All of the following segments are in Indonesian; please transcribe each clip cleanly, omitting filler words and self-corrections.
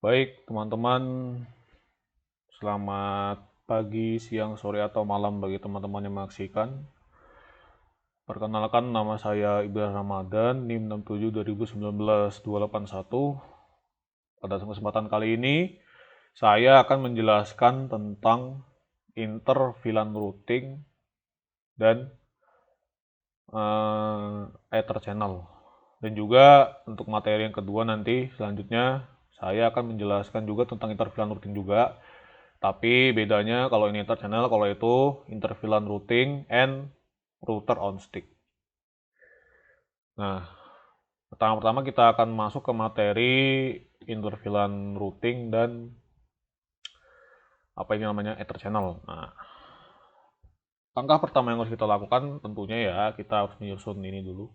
Baik, teman-teman, selamat pagi, siang, sore, atau malam bagi teman-teman yang menyaksikan. Perkenalkan, nama saya Ibrahim Ramadan, NIM 67 2019 281. Pada kesempatan kali ini, saya akan menjelaskan tentang intervillan routing dan Ether channel. Dan juga untuk materi yang kedua nanti selanjutnya, saya akan menjelaskan juga tentang intervillan routing juga. Tapi bedanya kalau ini Ether channel, kalau itu intervillan routing and router on stick. Nah, pertama-tama kita akan masuk ke materi intervillan routing dan apa ini namanya Ether channel. Nah, langkah pertama yang harus kita lakukan tentunya ya kita harus menyusun ini dulu.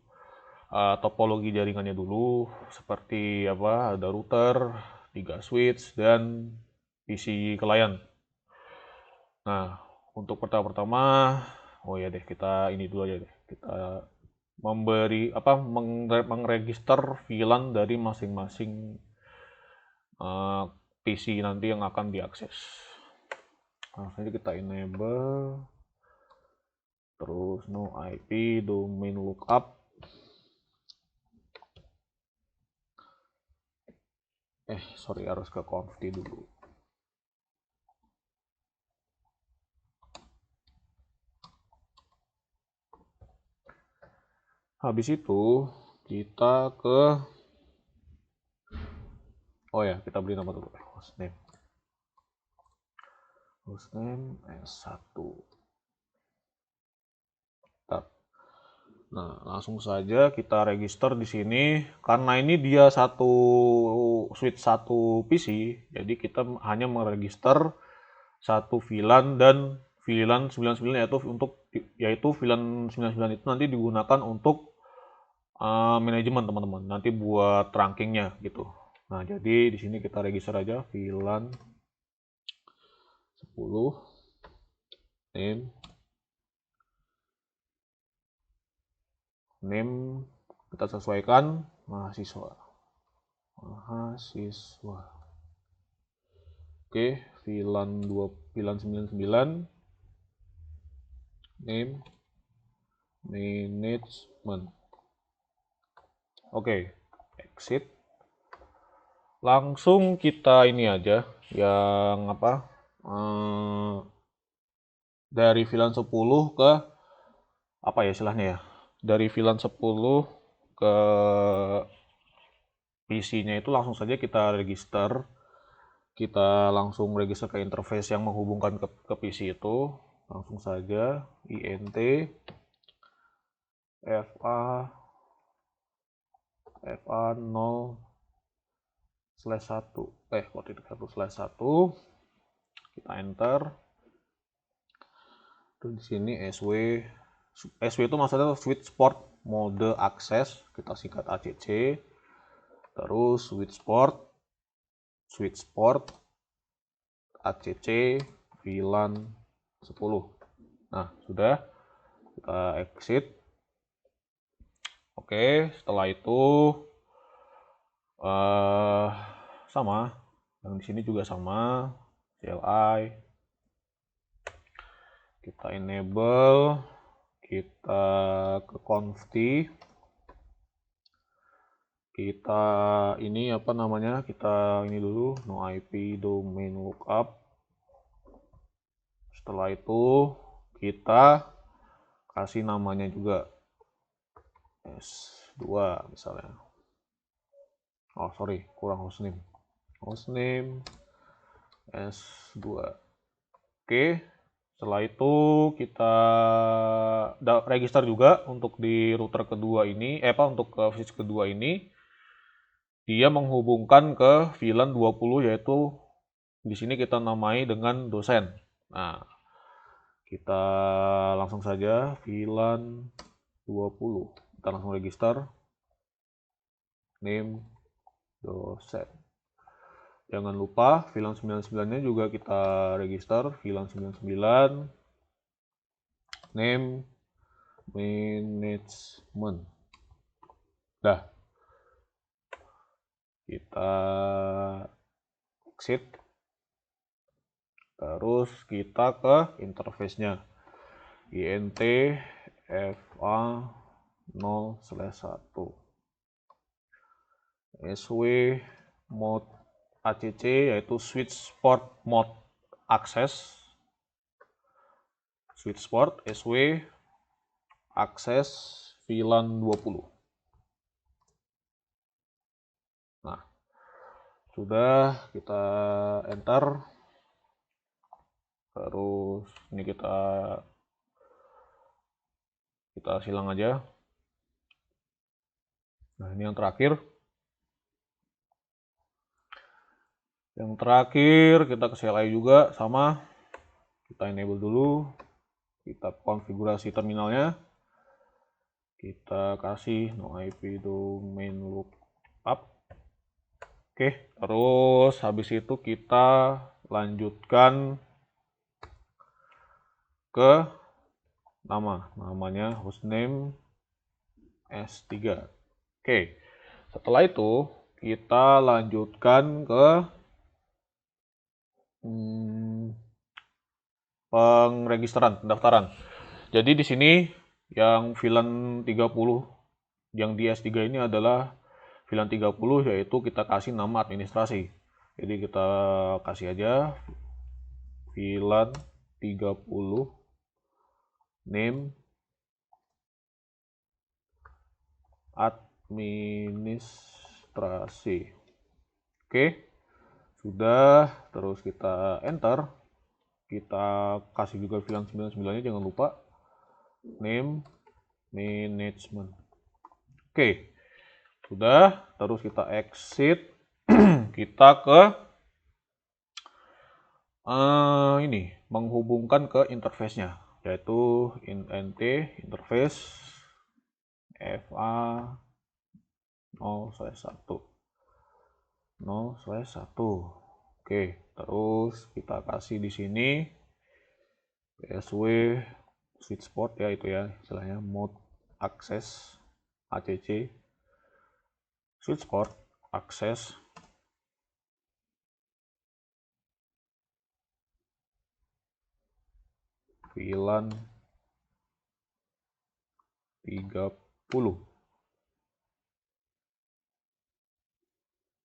Topologi jaringannya dulu seperti apa, ada router, 3 switch dan PC client. Nah, untuk pertama-tama, oh ya deh kita ini dulu aja deh. Kita memberi apa mengregister VLAN dari masing-masing PC nanti yang akan diakses. Langsung aja kita enable, terus no IP domain lookup. Sorry, harus ke conft dulu. Habis itu kita ke kita beri nama dulu hostname S1. Nah, langsung saja kita register di sini karena ini dia satu switch satu PC, jadi kita hanya meregister satu VLAN dan VLAN 99 yaitu VLAN 99 itu nanti digunakan untuk manajemen teman-teman, nanti buat rankingnya gitu. Nah, jadi di sini kita register aja VLAN 10 name kita sesuaikan mahasiswa. Oke, VLAN 99 name management. Oke, exit. Langsung kita ini aja yang apa? Dari VLAN 10 ke apa ya istilahnya ya? Dari VLAN 10 ke PC-nya itu langsung saja kita register. Kita langsung register ke interface yang menghubungkan ke PC itu. Langsung saja int fa 0/1 1/1 kita enter. Terus di sini SW itu maksudnya switch port mode access, kita singkat ACC. Terus switch port ACC VLAN 10. Nah, sudah kita exit. Oke, setelah itu sama, yang di sini juga sama, CLI. Kita enable, kita ke conft, kita ini apa namanya, kita ini dulu no IP domain lookup. Setelah itu kita kasih namanya juga S2 misalnya. Oh sorry, kurang hostname S2. Oke, setelah itu kita register juga untuk di router kedua ini, untuk switch kedua ini, dia menghubungkan ke VLAN 20, yaitu di sini kita namai dengan dosen. Nah, kita langsung saja VLAN 20. Kita langsung register name dosen. Jangan lupa VLAN 99-nya juga kita register VLAN 99 name management. Dah. Kita exit, terus kita ke interface-nya int fa 0/1 sw mode acc yaitu switch port mode access, switch port sw access VLAN 20. Nah, sudah kita enter. Terus ini kita silang aja. Nah, ini yang terakhir. Yang terakhir kita ke CLI juga sama. Kita enable dulu. Kita konfigurasi terminalnya. Kita kasih no IP domain lookup. Oke, terus habis itu kita lanjutkan ke namanya hostname S3. Oke, setelah itu kita lanjutkan ke pendaftaran. Jadi di sini yang VLAN 30 yang di S3 ini adalah VLAN 30, yaitu kita kasih nama administrasi. Jadi kita kasih aja VLAN 30 name administrasi. Oke, sudah. Terus kita enter. Kita kasih juga VLAN 99-nya, jangan lupa. Name management. Oke, sudah. Terus kita exit. Kita ke ini, menghubungkan ke interface-nya, yaitu int interface fa 0/1. Oke, terus kita kasih di sini sw switch port ya, itu ya istilahnya mode access acc switch port access VLAN 30.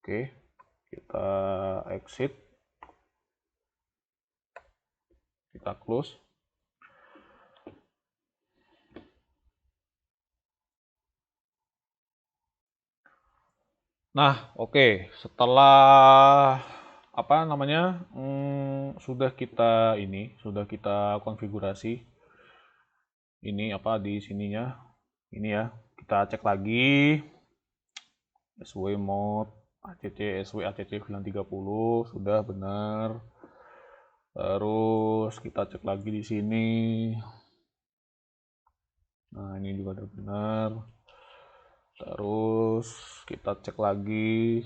Oke, kita exit, kita close. Nah, oke, setelah sudah kita konfigurasi ini di sininya, ini ya, kita cek lagi sw mode acc VLAN 30 sudah benar. Terus kita cek lagi di sini. Nah, ini juga udah benar. Terus kita cek lagi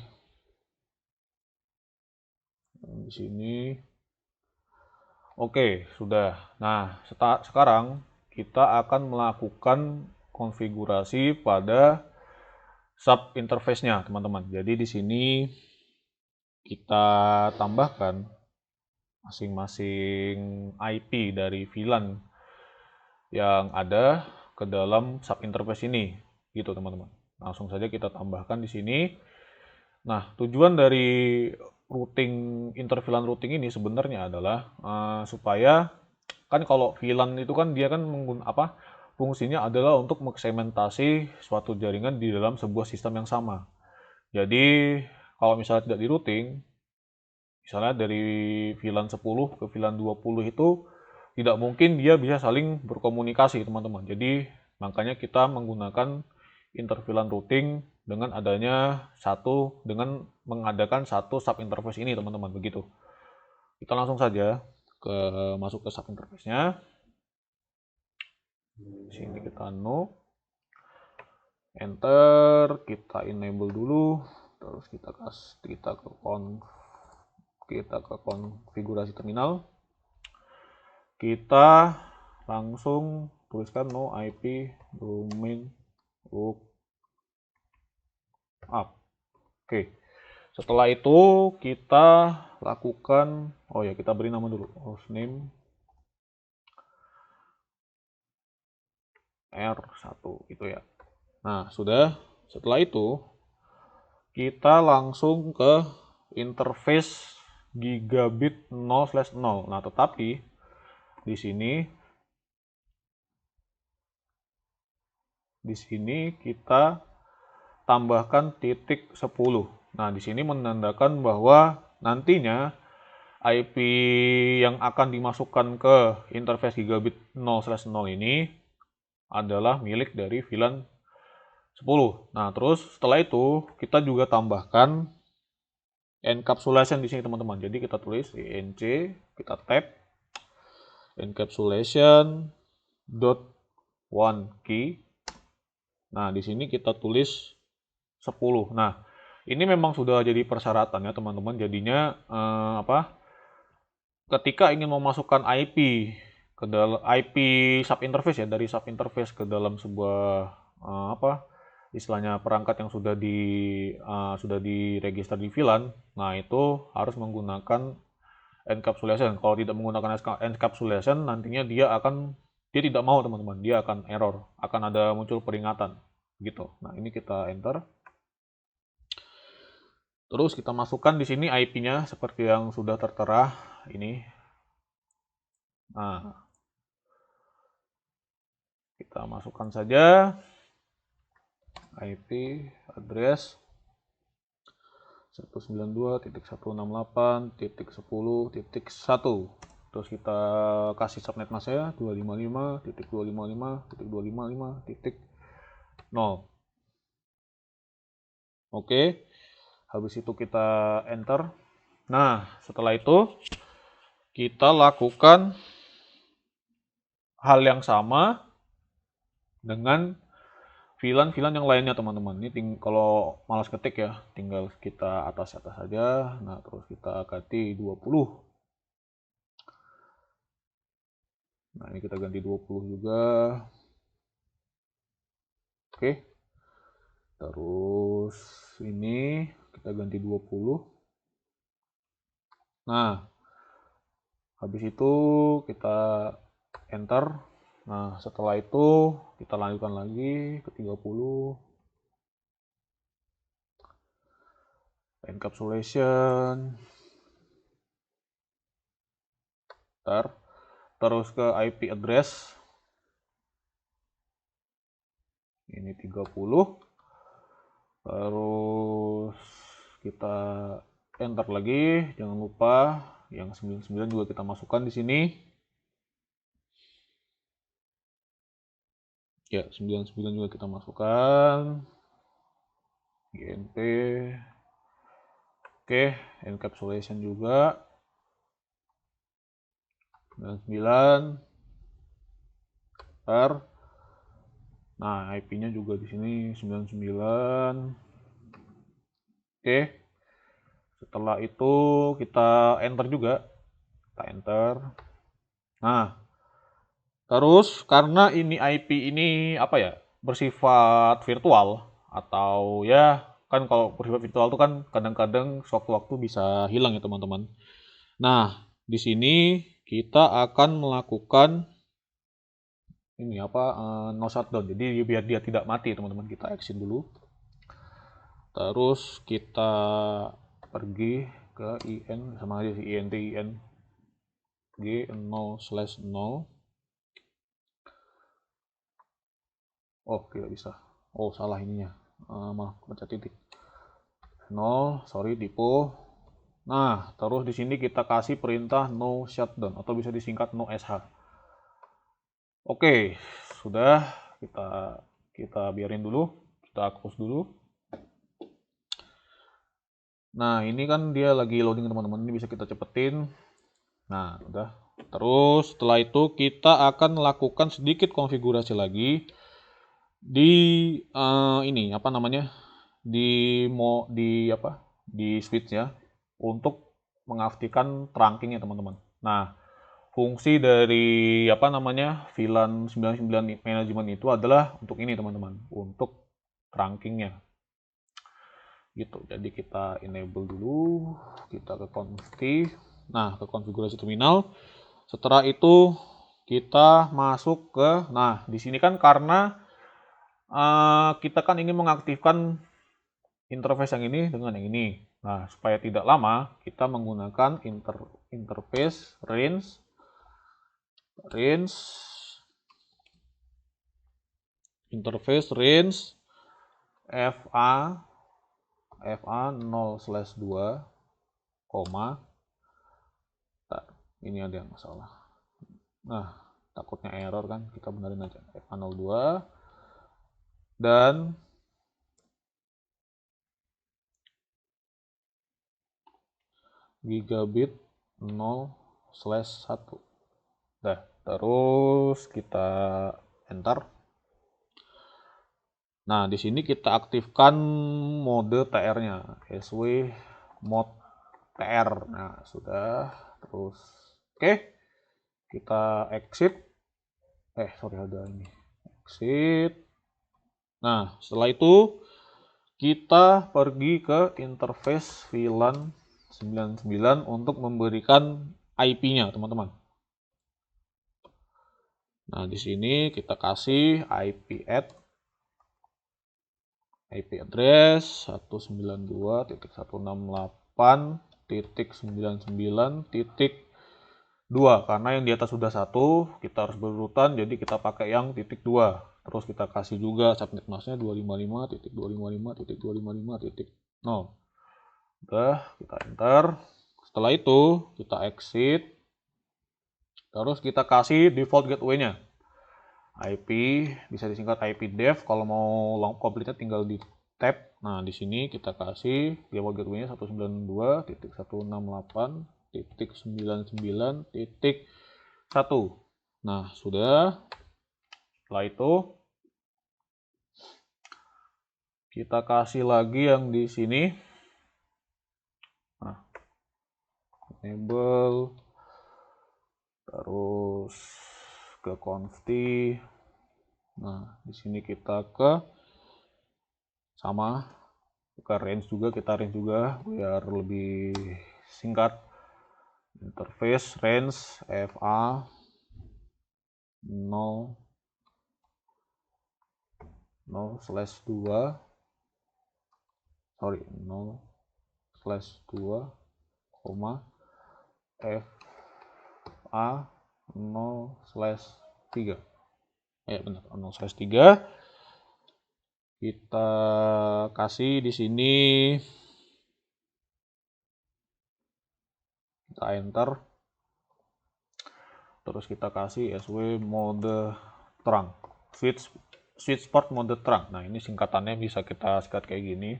di sini. Oke, sudah. Nah, sekarang kita akan melakukan konfigurasi pada sub interface-nya, teman-teman. Jadi di sini kita tambahkan masing-masing IP dari VLAN yang ada ke dalam sub interface ini, gitu teman-teman. Langsung saja kita tambahkan di sini. Nah, tujuan dari inter-VLAN routing ini sebenarnya adalah supaya kan kalau VLAN itu kan dia kan fungsinya adalah untuk mensegmentasi suatu jaringan di dalam sebuah sistem yang sama. Jadi kalau misalnya tidak di routing, misalnya dari VLAN 10 ke VLAN 20 itu tidak mungkin dia bisa saling berkomunikasi, teman-teman. Jadi makanya kita menggunakan inter-VLAN routing dengan mengadakan satu sub interface ini, teman-teman, begitu. Kita langsung saja masuk ke sub interface-nya. Sini kita enter, kita enable dulu, terus kita ke konfigurasi terminal. Kita langsung tuliskan no IP domain lookup. Oke, Setelah itu kita lakukan, oh ya kita beri nama dulu, hostname R1 gitu ya. Nah, sudah. Setelah itu kita langsung ke interface gigabit 0/0. Nah, tetapi di sini kita tambahkan titik 10. Nah, di sini menandakan bahwa nantinya IP yang akan dimasukkan ke interface gigabit 0/0 ini adalah milik dari VLAN 10. Nah, terus setelah itu kita juga tambahkan encapsulation di sini teman-teman. Jadi kita tulis enc, kita tab encapsulation dot one key. Nah, di sini kita tulis 10. Nah, ini memang sudah jadi persyaratan ya teman-teman. Jadinya ketika ingin memasukkan IP ke dalam IP sub interface ya, dari sub interface ke dalam sebuah istilahnya perangkat yang sudah diregister di VLAN. Nah, itu harus menggunakan encapsulation. Kalau tidak menggunakan encapsulation, nantinya dia tidak mau teman-teman, dia akan error, akan ada muncul peringatan gitu. Nah, ini kita enter. Terus kita masukkan di sini IP-nya seperti yang sudah tertera ini. Nah, kita masukkan saja IP address 192.168.10.1. Terus kita kasih subnet masknya 255.255.255.0. Oke, habis itu kita enter. Nah, setelah itu kita lakukan hal yang sama dengan VLAN yang lainnya teman-teman. Ini kalau malas ketik ya, tinggal kita atas saja. Nah, terus kita ganti 20. Nah, ini kita ganti 20 juga. Oke. Terus ini kita ganti 20. Nah, habis itu kita enter. Nah, setelah itu kita lanjutkan lagi ke 30. Encapsulation. Terus ke IP address. Ini 30. Terus kita enter lagi. Jangan lupa yang 99 juga kita masukkan di sini. Ya, 99 juga kita masukkan. GNP. Oke, encapsulation juga. 99. Nah, IP-nya juga di sini 99. Oke. Setelah itu kita enter juga. Kita enter. Nah, terus karena ini IP ini bersifat virtual atau ya kan kalau bersifat virtual itu kan kadang-kadang sewaktu-waktu bisa hilang ya teman-teman. Nah, di sini kita akan melakukan ini no shutdown. Jadi biar dia tidak mati teman-teman, kita exit dulu. Terus kita pergi ke IN sama aja sih INT G 0/0. Oh, tidak bisa. Oh, salah ininya. Malah baca titik. 0, sorry typo. Nah, terus di sini kita kasih perintah no shutdown atau bisa disingkat no sh. Oke, sudah kita biarin dulu, kita close dulu. Nah, ini kan dia lagi loading teman-teman, ini bisa kita cepetin. Nah, udah. Terus setelah itu kita akan melakukan sedikit konfigurasi lagi di di switch ya untuk mengaktifkan trunkingnya teman-teman. Nah, fungsi dari VLAN 99 management itu adalah untuk ini teman-teman, untuk trunkingnya. gitu. Jadi kita enable dulu, kita ke config, nah ke konfigurasi terminal. Setelah itu kita masuk ke, nah di sini kan karena kita kan ingin mengaktifkan interface yang ini dengan yang ini. Nah, supaya tidak lama, kita menggunakan interface range interface range fa 0/2, koma. Nah, ini ada yang salah. Nah, takutnya error kan, kita benerin aja fa 02 dan gigabit 0/1. Nah, terus kita enter. Nah, di sini kita aktifkan mode TR-nya, SW mode TR. Nah, sudah. Terus oke. Kita exit. Sorry, ada ini. Exit. Nah, setelah itu kita pergi ke interface VLAN 99 untuk memberikan IP-nya, teman-teman. Nah, di sini kita kasih IP address 192.168.99.2 karena yang di atas sudah 1, kita harus berurutan, jadi kita pakai yang titik 2. Terus kita kasih juga subnet masknya 255.255.255.0. Udah, kita enter. Setelah itu kita exit. Terus kita kasih default gateway-nya. IP bisa disingkat IP dev, kalau mau long complete tinggal di tab. Nah, di sini kita kasih default gateway-nya 192.168.99.1. Nah, sudah. Setelah itu kita kasih lagi yang di sini. Nah, enable, terus ke config. Nah, di sini kita sama ke range juga, kita range juga biar lebih singkat. Interface range fa 0/2, sorry 0/2, koma fa 0/3. Ya benar, 0/3. Kita kasih di sini, kita enter. Terus kita kasih SW mode terang, switch port mode terang. Nah, ini singkatannya bisa kita singkat kayak gini.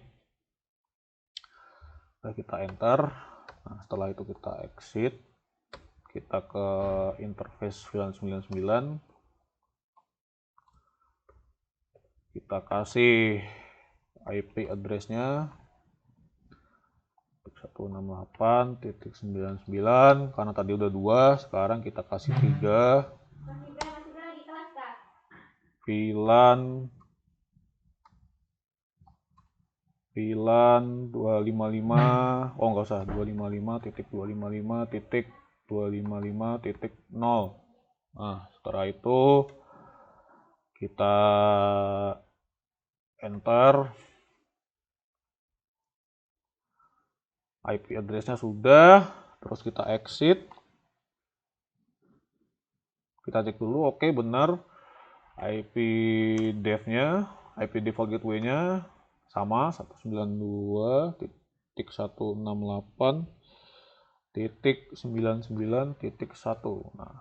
Nah, kita enter. Nah, setelah itu kita exit. Kita ke interface VLAN 99. Kita kasih IP address-nya 168.99, karena tadi udah 2, sekarang kita kasih 3. VLAN 255, oh nggak usah, 255.255.255.0. Nah, setelah itu kita enter. IP address-nya sudah, terus kita exit. Kita cek dulu, oke benar. IP dev-nya, IP default gateway-nya sama 192.168.99.1. Nah,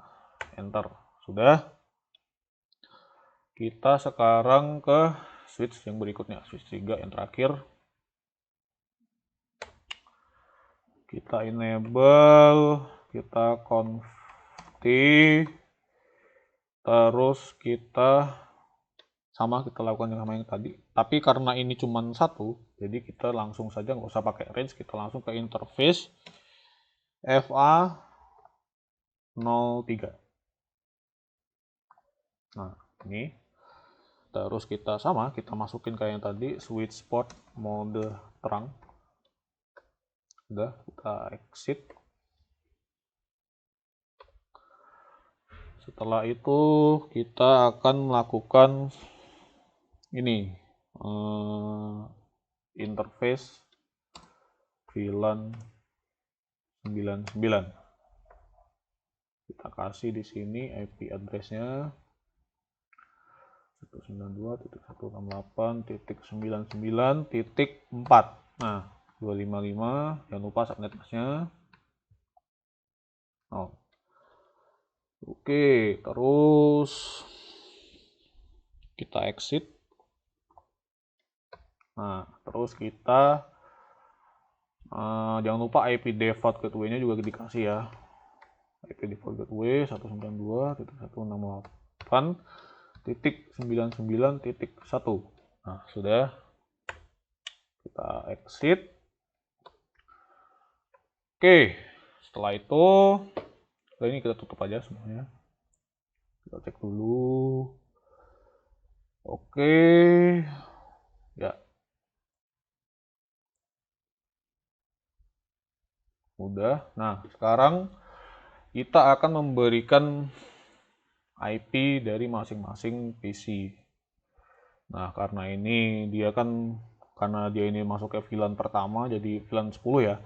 enter. Sudah. Kita sekarang ke switch yang berikutnya, switch 3 yang terakhir. Kita enable, kita config, terus kita lakukan yang sama yang tadi. Tapi karena ini cuma 1, jadi kita langsung saja nggak usah pakai range, kita langsung ke interface fa 03. Nah, ini Terus kita masukin kayak yang tadi, switch port mode terang. Udah, kita exit. Setelah itu kita akan melakukan ini, interface VLAN 99. Kita kasih di sini IP address-nya 192.168.99.4. Nah, 255, jangan lupa subnet mask-nya. Oh. Oke, terus kita exit. Nah, terus kita jangan lupa IP default gateway-nya juga dikasih ya. IP default gateway 192.168.99.1. Nah, sudah. Kita exit. Oke, setelah itu ini kita tutup aja semuanya. Kita cek dulu. Oke. Ya. Udah. Nah, sekarang kita akan memberikan IP dari masing-masing PC. Nah, karena ini karena dia ini masuk ke VLAN pertama, jadi VLAN 10 ya.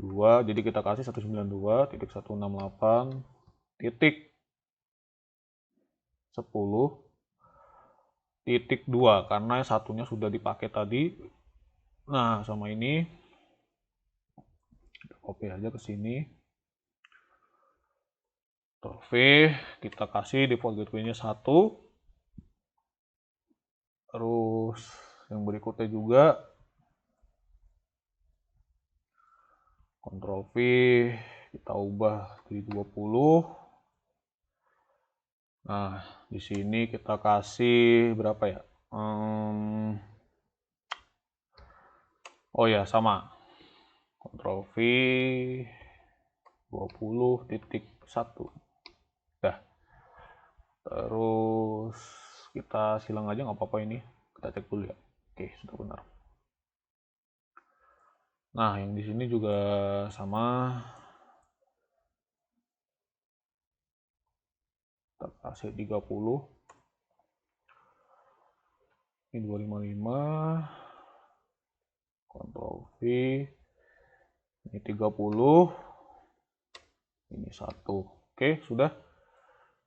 2, jadi kita kasih 192.168.10.2 karena satunya sudah dipakai tadi. Nah, sama ini kita copy aja ke sini. Ctrl V, kita kasih default gateway-nya 1. Terus yang berikutnya juga Ctrl V, kita ubah jadi 20. Nah, di sini kita kasih berapa ya? Oh ya, sama. Ctrl V 20.1. Dah. Terus kita silang aja nggak apa-apa ini. Kita cek dulu ya. Oke, sudah benar. Nah, yang di sini juga sama. Kita kasih 30. Ini 255. Ctrl V. Ini 30. Ini 1. Oke, sudah.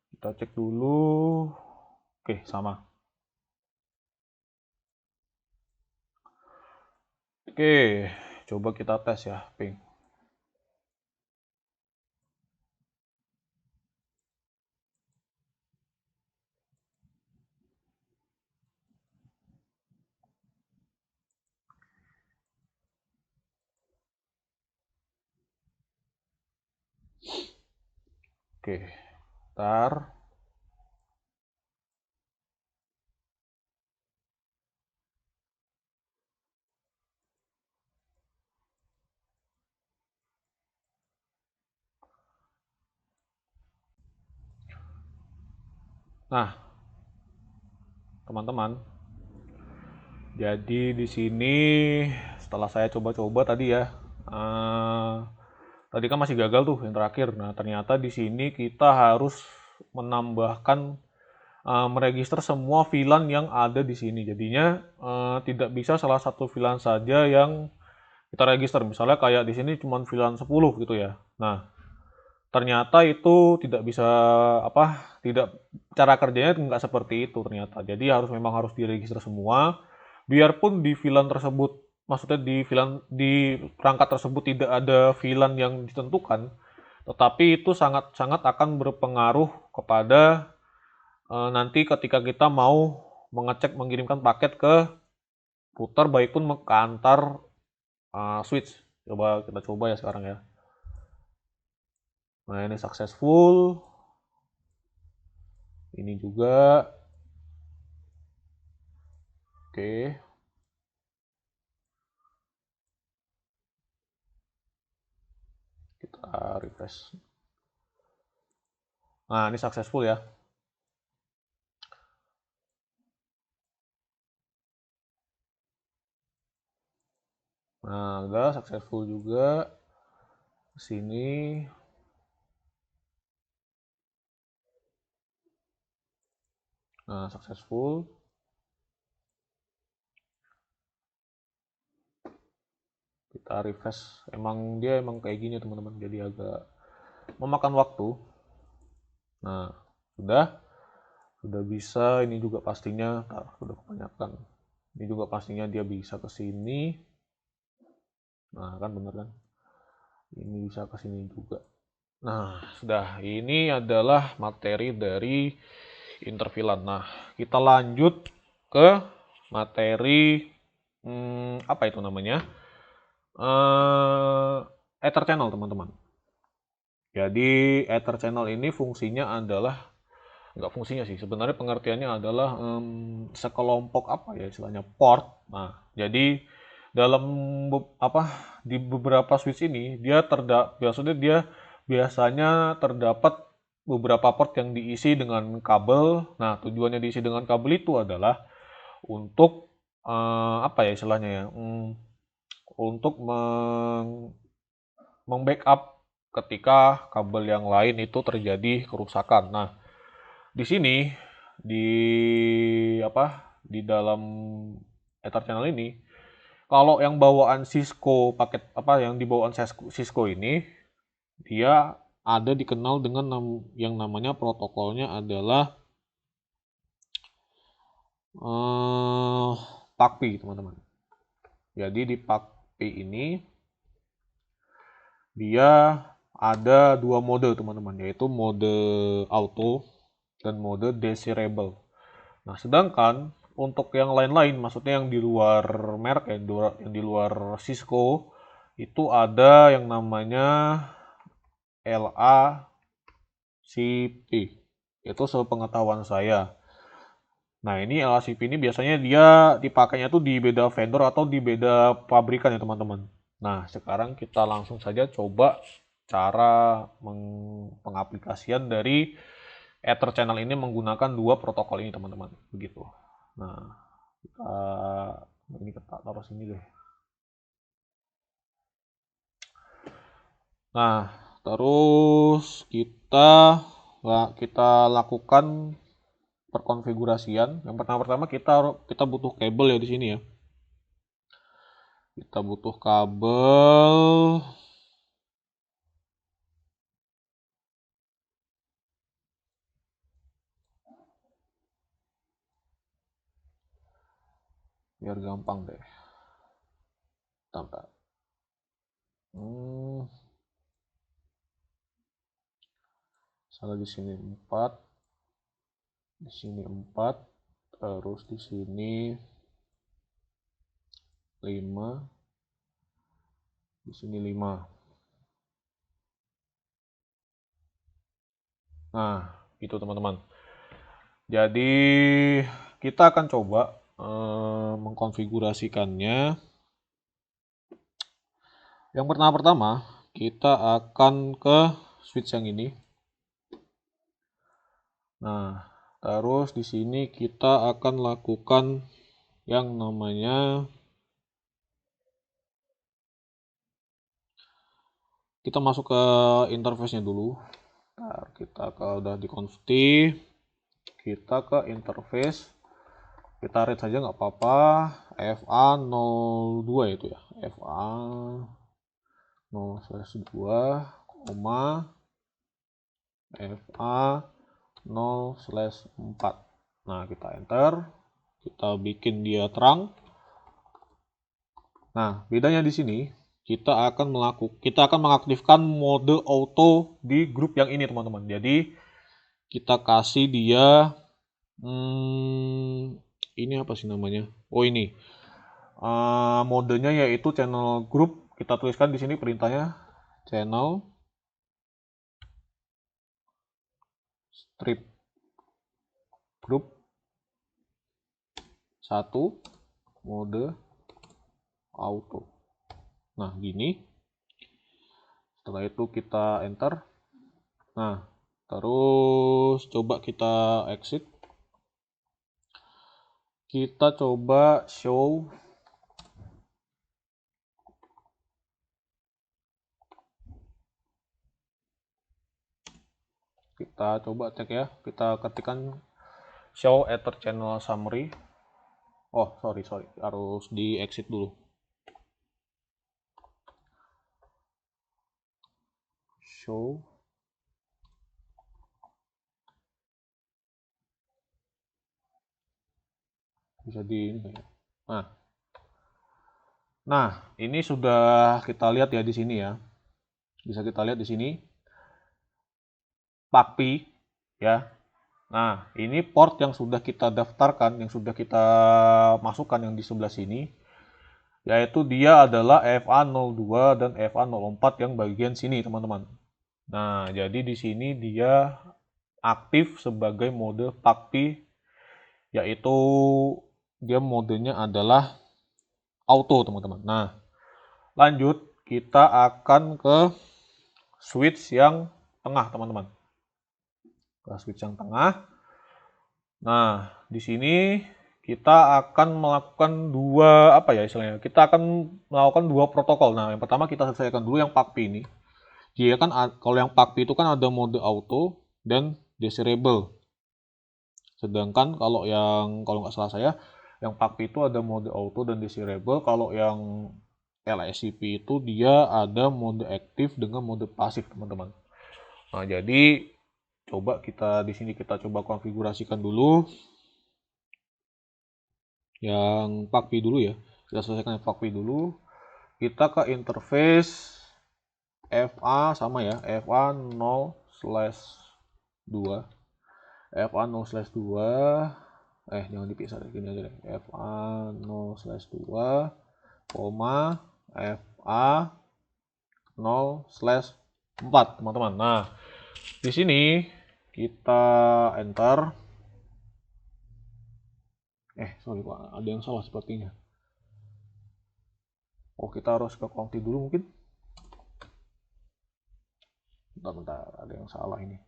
Kita cek dulu. Oke, sama. Oke, coba kita tes ya, ping. Oke, ntar. Nah, teman-teman. Jadi di sini setelah saya coba-coba tadi ya, tadi kan masih gagal tuh yang terakhir. Nah, ternyata di sini kita harus menambahkan meregister semua VLAN yang ada di sini. Jadinya tidak bisa salah satu VLAN saja yang kita register. Misalnya kayak di sini cuma VLAN 10 gitu ya. Nah, ternyata itu tidak bisa tidak cara kerjanya nggak seperti itu ternyata. Jadi memang harus diregister semua. Biarpun di VLAN tersebut, maksudnya di perangkat tersebut tidak ada VLAN yang ditentukan, tetapi itu sangat-sangat akan berpengaruh kepada nanti ketika kita mau mengirimkan paket ke router, baik pun ke antar switch. Coba kita coba ya sekarang ya. Nah, ini successful. Ini juga. Oke. Kita refresh. Nah, ini successful ya. Nah, udah successful juga. Sini. Nah, successful. Kita refresh. Dia emang kayak gini teman-teman. Jadi agak memakan waktu. Nah, sudah bisa. Ini juga pastinya. Sudah kebanyakan. Ini juga pastinya dia bisa ke sini. Nah, kan bener kan? Ini bisa ke sini juga. Nah, sudah. Ini adalah materi dari intervilan. Nah, kita lanjut ke materi apa itu namanya? Ether channel, teman-teman. Jadi, Ether channel ini fungsinya adalah nggak fungsinya sih, sebenarnya pengertiannya adalah sekelompok apa ya istilahnya port. Nah, jadi dalam di beberapa switch ini biasanya terdapat beberapa port yang diisi dengan kabel. Nah, tujuannya diisi dengan kabel itu adalah untuk apa ya istilahnya ya, untuk membackup ketika kabel yang lain itu terjadi kerusakan. Nah, di sini di di dalam Ether channel ini, kalau yang bawaan Cisco paket yang di bawaan Cisco ini, dia ada dikenal dengan yang namanya protokolnya adalah PACP, teman-teman. Jadi di PACP ini dia ada dua mode, teman-teman, yaitu mode auto dan mode desirable. Nah, sedangkan untuk yang lain-lain, maksudnya yang di luar merek ya, yang di luar Cisco, itu ada yang namanya LACP. Itu sepengetahuan saya. Nah, ini LACP ini biasanya dia dipakainya tuh di beda vendor atau di beda pabrikan ya, teman-teman. Nah, sekarang kita langsung saja coba cara pengaplikasian dari Ether channel ini menggunakan dua protokol ini, teman-teman. Begitu. Nah, ini kita taruh sini deh. Nah, terus kita lakukan perkonfigurasian. Yang pertama kita butuh kabel ya di sini ya. Kita butuh kabel. Biar gampang deh. Bentar. Salah di sini 4. Di sini 4. Terus di sini 5. Di sini 5. Nah, itu teman-teman. Jadi kita akan coba mengkonfigurasikannya. Yang pertama kita akan ke switch yang ini. Nah, terus di sini kita akan lakukan yang namanya kita masuk ke interface-nya dulu. Nah, kita udah dikonfig, kita ke interface. Kita read saja nggak apa-apa, FA02 itu ya, FA0/2, FA0/4. Nah, kita enter, kita bikin dia terang. Nah, bedanya di sini kita akan mengaktifkan mode auto di grup yang ini, teman-teman. Jadi kita kasih dia ini apa sih namanya? Oh, ini modenya yaitu channel group. Kita tuliskan di sini perintahnya channel strip group 1 mode auto. Nah, gini. Setelah itu kita enter. Nah, terus coba kita exit. Kita coba show Kita coba cek ya. Kita ketikkan show ether channel summary. Oh, sorry. Harus di exit dulu. Show. Bisa di ini ya. Nah, ini sudah kita lihat ya di sini ya. Bisa kita lihat di sini. PACPI ya. Nah, ini port yang sudah kita daftarkan, yang sudah kita masukkan yang di sebelah sini, yaitu dia adalah FA02 dan FA04 yang bagian sini, teman-teman. Nah, jadi di sini dia aktif sebagai mode PACPI, yaitu dia modenya adalah auto, teman-teman. Nah, lanjut kita akan ke switch yang tengah, teman-teman. Ke switch yang tengah. Nah, di sini kita akan melakukan dua apa ya istilahnya? Kita akan melakukan dua protokol. Nah, yang pertama kita selesaikan dulu yang PACPI ini. Dia kan kalau yang PACPI itu kan ada mode auto dan desirable. Sedangkan kalau nggak salah saya, yang PACPI itu ada mode auto dan desirable. Kalau yang LSCP itu dia ada mode aktif dengan mode pasif, teman-teman. Nah, jadi coba kita di sini kita coba konfigurasikan dulu yang PACPI dulu ya. Kita selesaikan yang PACPI dulu. Kita ke interface FA sama ya, FA0/2. FA0/2. Jangan dipisah deh, gini aja deh. FA0/2, FA0/4, teman-teman. Nah, di sini kita enter. Sorry Pak, ada yang salah sepertinya. Oh, kita harus ke konfi dulu mungkin. Bentar, ada yang salah ini.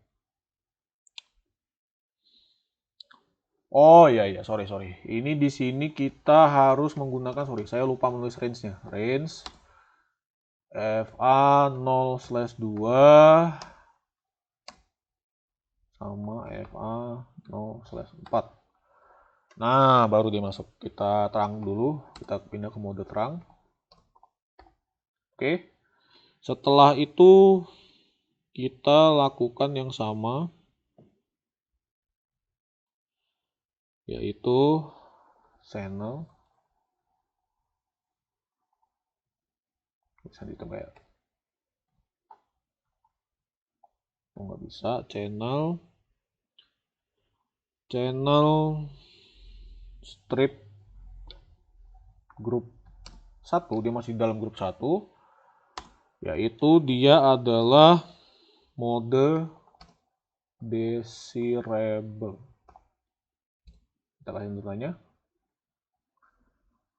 Oh iya, sorry. Ini di sini kita harus menggunakan, saya lupa menulis range-nya. Range FA0/2 sama FA0/4. Nah, baru dia masuk. Kita terang dulu, kita pindah ke mode terang. Oke. Setelah itu kita lakukan yang sama, yaitu channel. Bisa ditambah ya? Oh, nggak bisa. Channel strip grup 1, dia masih dalam grup 1, yaitu dia adalah mode desirable. Kita kasih nilainya,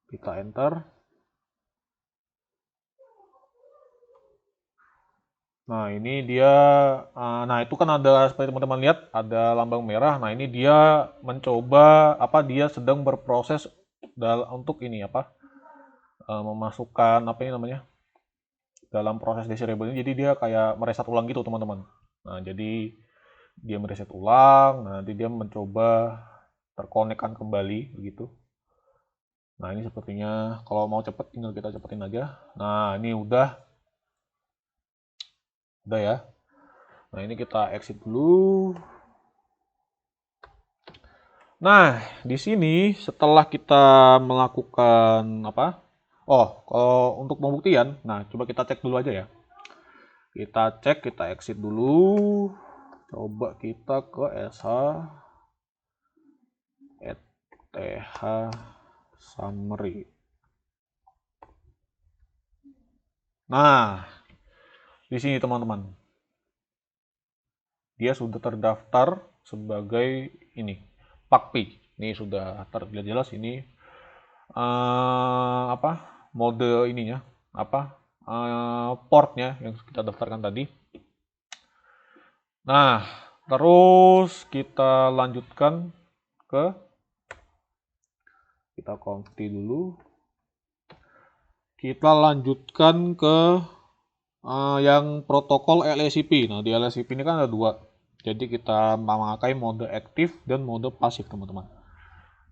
kita enter. Nah, ini dia, nah itu kan ada, seperti teman-teman lihat, ada lambang merah. Nah, ini dia mencoba, dia sedang berproses untuk ini, memasukkan, ini namanya, dalam proses desirable ini, jadi dia kayak mereset ulang gitu, teman-teman. Nah, jadi dia mereset ulang, nanti dia mencoba terkonekkan kembali, begitu. Nah, ini sepertinya, kalau mau cepet, tinggal kita cepetin aja. Nah, ini udah ya. Nah, ini kita exit dulu. Nah, di sini setelah kita melakukan kalau untuk pembuktian, nah coba kita cek dulu aja ya. Kita cek, kita exit dulu. Coba kita ke SH ETH summary. Nah, di sini teman-teman, dia sudah terdaftar sebagai ini PACPI. Ini sudah terlihat jelas ini mode ininya, portnya yang kita daftarkan tadi. Nah, terus kita lanjutkan ke, kita konfi dulu. Kita lanjutkan ke yang protokol LSCP. Nah, di LSCP ini kan ada dua, Jadi kita memakai mode aktif dan mode pasif, teman-teman.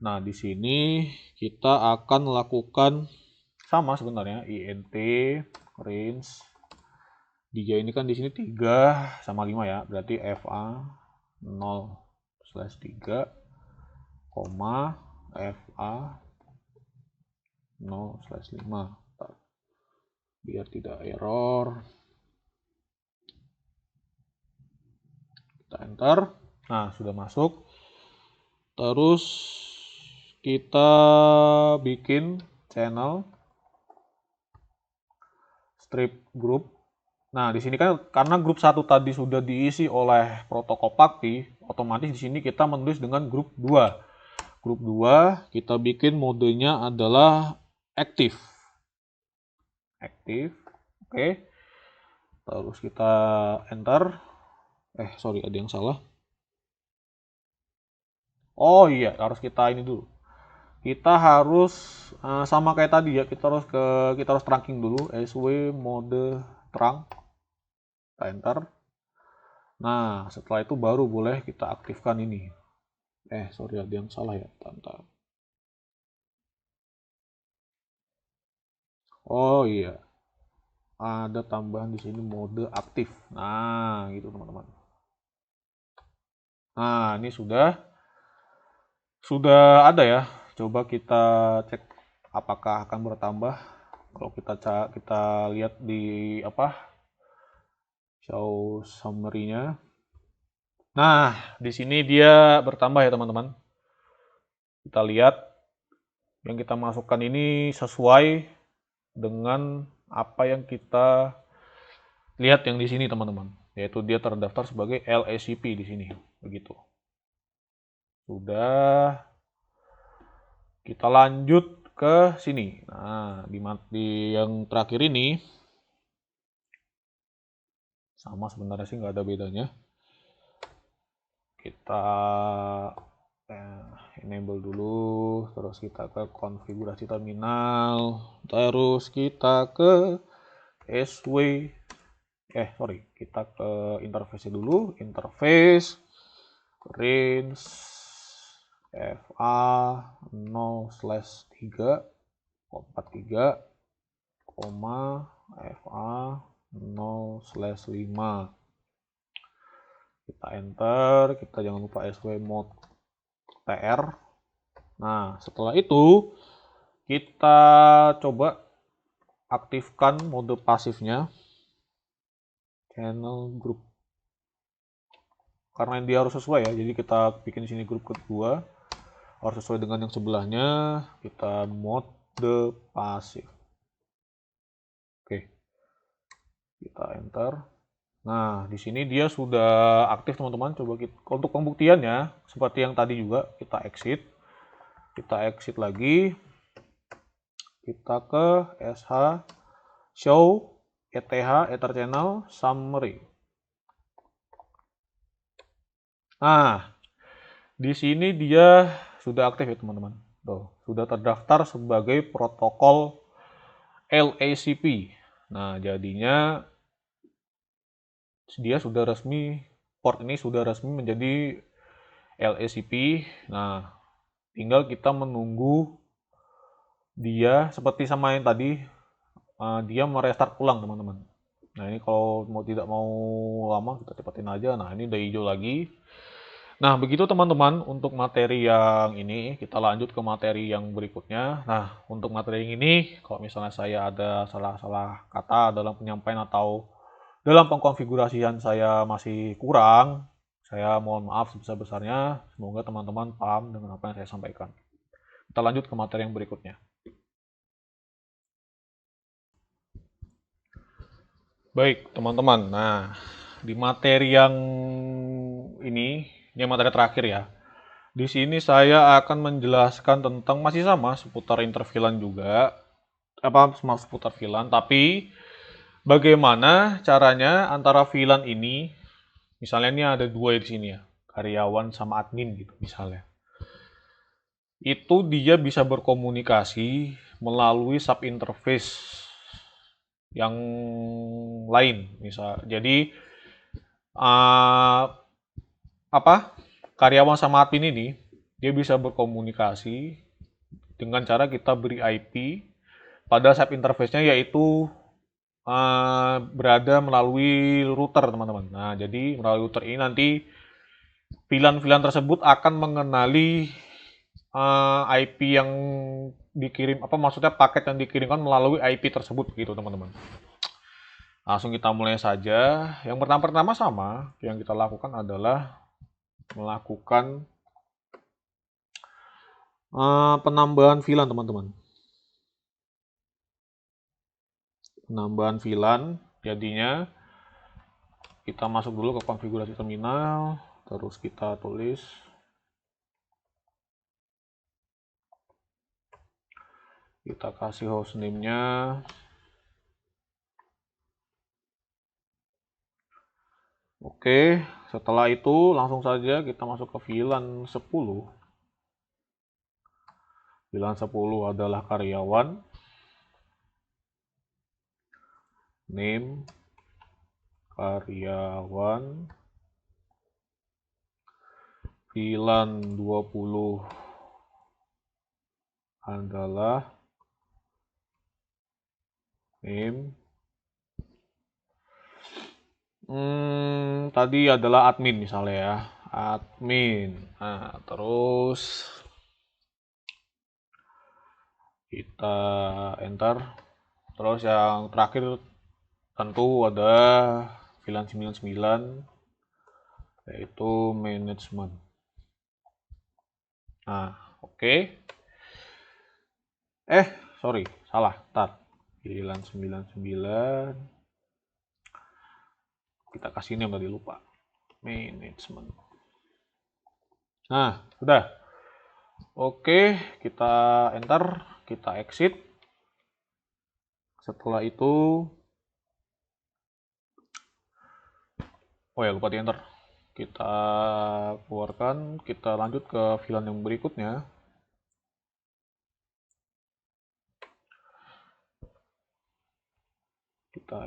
Nah, di sini kita akan lakukan sama sebenarnya, int range 3 ini kan di sini 3 sama 5 ya, berarti fa 0/3, fa 0/5. Biar tidak error, kita enter. Nah, sudah masuk. Terus kita bikin channel strip group. Nah, di sini kan karena grup 1 tadi sudah diisi oleh protokol PACTI, otomatis di sini kita menulis dengan grup 2. Grup 2 kita bikin modenya adalah aktif. Aktif. Oke. Terus kita enter. Sorry, ada yang salah. Oh iya, harus kita ini dulu. Kita harus sama kayak tadi ya, kita harus trunking dulu, sw mode trunk. Kita enter. Nah, setelah itu baru boleh kita aktifkan ini. Sorry, ada yang salah ya. Bentar. Oh iya. Ada tambahan di sini mode aktif. Nah, gitu teman-teman. Nah, ini sudah ada ya. Coba kita cek apakah akan bertambah. Kalau kita lihat di show summary-nya. Nah, di sini dia bertambah ya teman-teman. Kita lihat yang kita masukkan ini sesuai dengan apa yang kita lihat yang di sini teman-teman. Yaitu dia terdaftar sebagai LACP di sini, begitu. Sudah. Kita lanjut ke sini. Nah, di yang terakhir ini sama sebenarnya sih nggak ada bedanya. Kita enable dulu, terus kita ke konfigurasi terminal, terus kita ke kita ke interface dulu, interface range fa 0/3, fa 0/5. Kita enter, kita jangan lupa sw mode tr. Nah, setelah itu kita coba aktifkan mode pasifnya, channel group. Karena dia harus sesuai ya, jadi kita bikin di sini grup kedua harus sesuai dengan yang sebelahnya. Kita mode pasif. Oke, kita enter. Nah, di sini dia sudah aktif teman-teman. Coba untuk pembuktiannya seperti yang tadi juga, kita exit. Kita exit lagi. Kita ke sh show ether channel summary. Nah, di sini dia sudah aktif ya teman-teman. Sudah terdaftar sebagai protokol LACP. Nah, jadinya dia sudah resmi, port ini sudah resmi menjadi LACP. Nah, tinggal kita menunggu dia seperti sama yang tadi, dia merestart ulang teman-teman. Nah, ini kalau tidak mau lama kita cepatin aja. Nah, ini udah hijau lagi. Nah, begitu teman-teman untuk materi yang ini. Kita lanjut ke materi yang berikutnya. Nah, untuk materi yang ini, kalau misalnya saya ada salah-salah kata dalam penyampaian atau dalam pengkonfigurasian saya masih kurang, saya mohon maaf sebesar-besarnya. Semoga teman-teman paham dengan apa yang saya sampaikan. Kita lanjut ke materi yang berikutnya. Baik, teman-teman. Nah, di materi yang ini materi terakhir ya. Di sini saya akan menjelaskan tentang masih sama seputar interVLAN juga, seputar VLAN, tapi bagaimana caranya antara VLAN ini, misalnya ini ada dua di sini ya, karyawan sama admin gitu misalnya. Itu dia bisa berkomunikasi melalui subinterface yang lain, misal. Jadi apa karyawan sama admin ini dia bisa berkomunikasi dengan cara kita beri IP pada sub interface-nya, yaitu berada melalui router, teman-teman. Nah, jadi melalui router ini nanti VLAN-VLAN tersebut akan mengenali IP yang dikirim, apa maksudnya paket yang dikirimkan melalui IP tersebut gitu, teman-teman. Langsung kita mulai saja. Yang pertama-tama sama yang kita lakukan adalah melakukan penambahan VLAN, teman-teman. Penambahan VLAN, jadinya kita masuk dulu ke konfigurasi terminal, terus kita tulis kita kasih hostname-nya. Oke, setelah itu langsung saja kita masuk ke VLAN 10. VLAN 10 adalah karyawan, name karyawan, VLAN 20 adalah name. Tadi adalah admin misalnya ya, admin. Nah, terus kita enter. Terus yang terakhir tentu ada VLAN 99, yaitu management. Nah, oke. Sorry, salah. Tar. VLAN 99. Kita kasih name tadi, lupa. Management. Nah, sudah. Oke, kita enter, kita exit. Setelah itu, oh ya lupa di enter. Kita keluarkan, kita lanjut ke VLAN yang berikutnya. Kita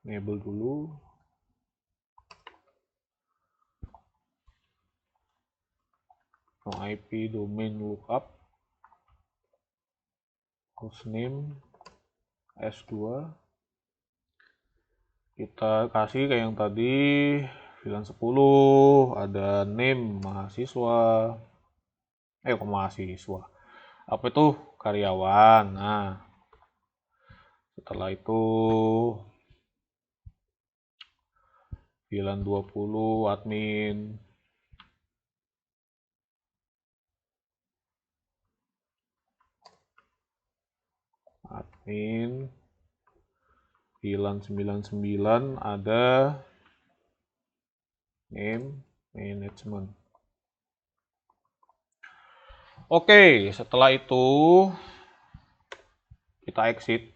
enable dulu. No IP domain lookup. Hostname S2. Kita kasih kayak yang tadi, VLAN 10, ada name mahasiswa. Kok mahasiswa? Apa itu? Karyawan. Nah, setelah itu VLAN 20 admin. Admin. VLAN 99 ada name management. Oke, setelah itu kita exit.